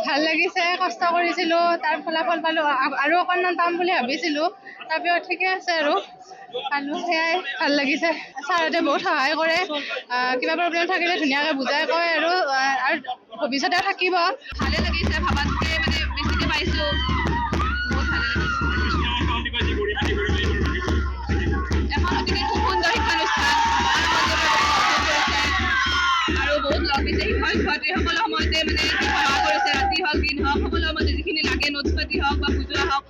ভাল লাগিছে, কষ্ট কৰিছিলোঁ, তাৰ ফলাফল পালোঁ, আৰু অকণমান পাম বুলি ভাবিছিলোঁ, তথাপিও ঠিকে আছে আৰু পালোঁ, সেয়াই ভাল লাগিছে। ছাৰহঁতে বহুত সহায় কৰে, কিবা প্ৰব্লেম থাকিলে ধুনীয়াকৈ বুজাই কয় আৰু ভৱিষ্যতে থাকিব। ভালে লাগিছে, ভাবাতকৈ মানে বেছিকৈ পাইছোঁ, বহুত ভালে লাগিছে। এখন অতিকৈ খুব সুন্দৰ শিক্ষানুষ্ঠান আৰু বহুত লগ দিছে শিক্ষক-শিক্ষয়িত্ৰীসকলৰ সময়তে মানে সহায় কৰিছে, ৰাতি হওক দিন হওক সকলো সময়তে যিখিনি লাগে নোটছ পাতি হওক বা বুজোৱা হওক